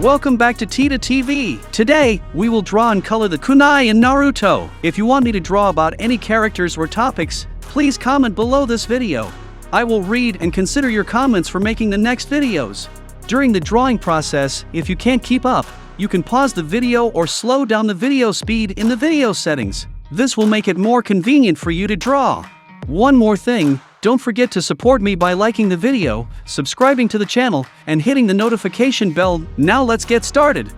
Welcome back to Tida TV. Today, we will draw and color the kunai in Naruto. If you want me to draw about any characters or topics, please comment below this video. I will read and consider your comments for making the next videos. During the drawing process, if you can't keep up, you can pause the video or slow down the video speed in the video settings. This will make it more convenient for you to draw. One more thing, don't forget to support me by liking the video, subscribing to the channel, and hitting the notification bell. Now let's get started.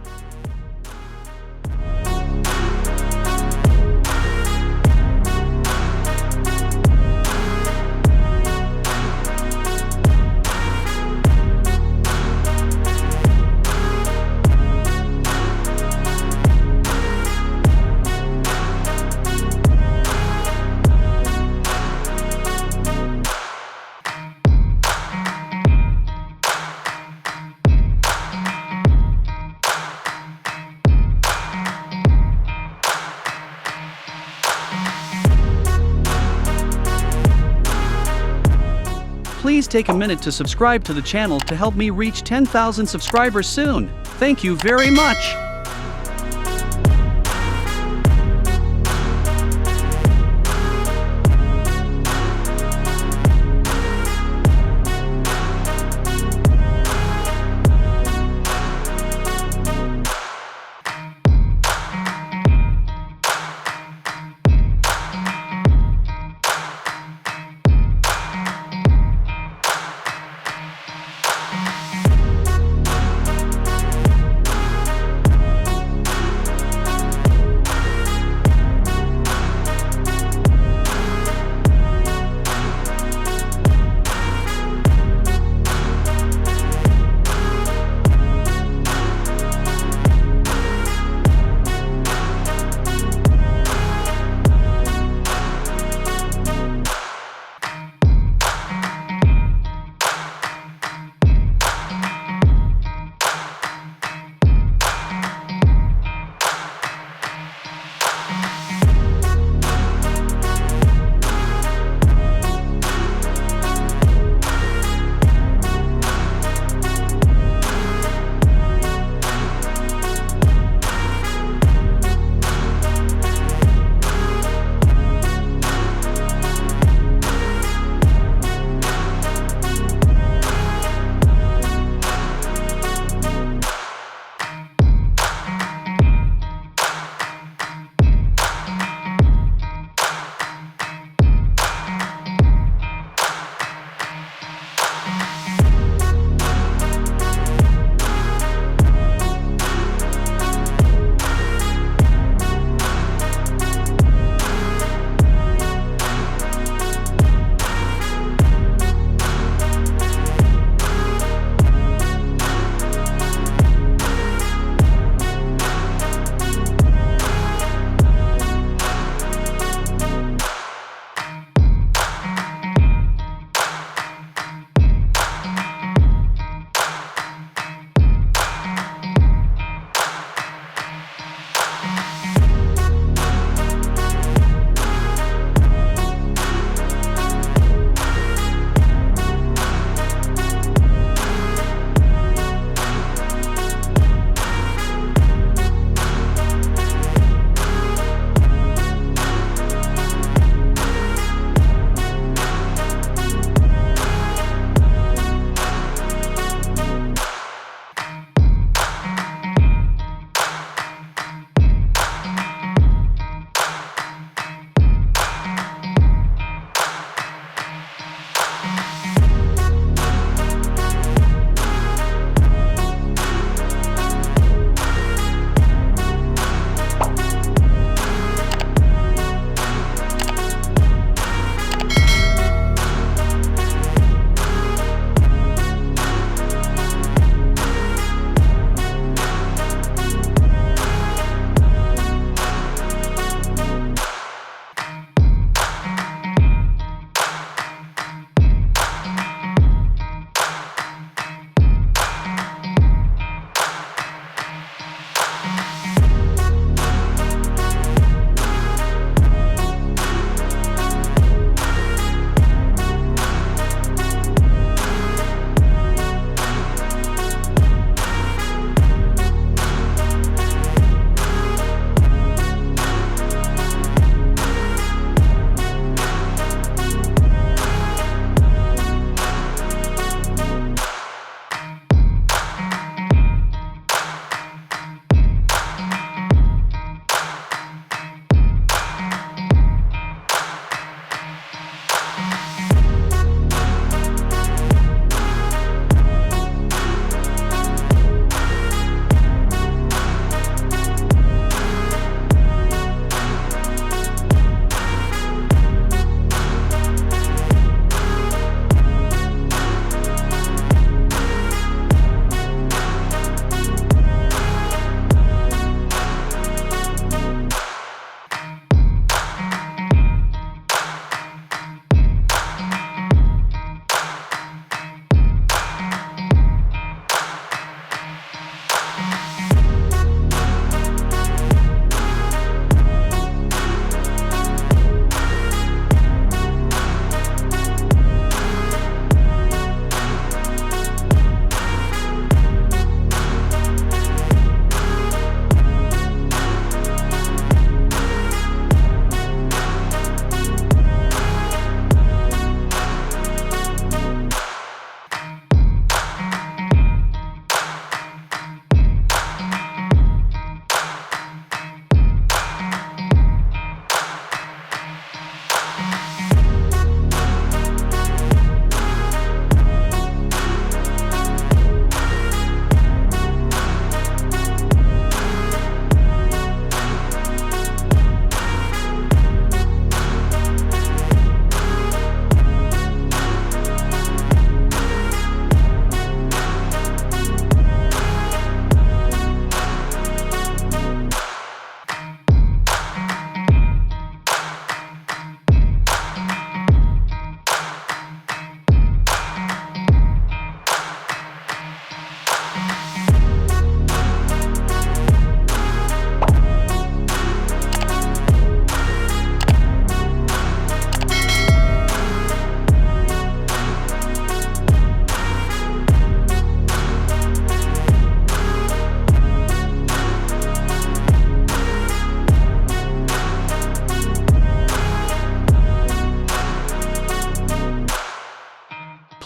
Please take a minute to subscribe to the channel to help me reach 10,000 subscribers soon. Thank you very much.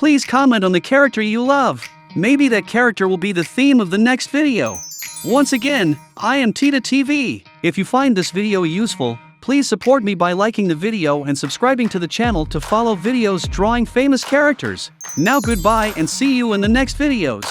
Please comment on the character you love. Maybe that character will be the theme of the next video. Once again, I am Tida TV. If you find this video useful, please support me by liking the video and subscribing to the channel to follow videos drawing famous characters. Now goodbye and see you in the next videos.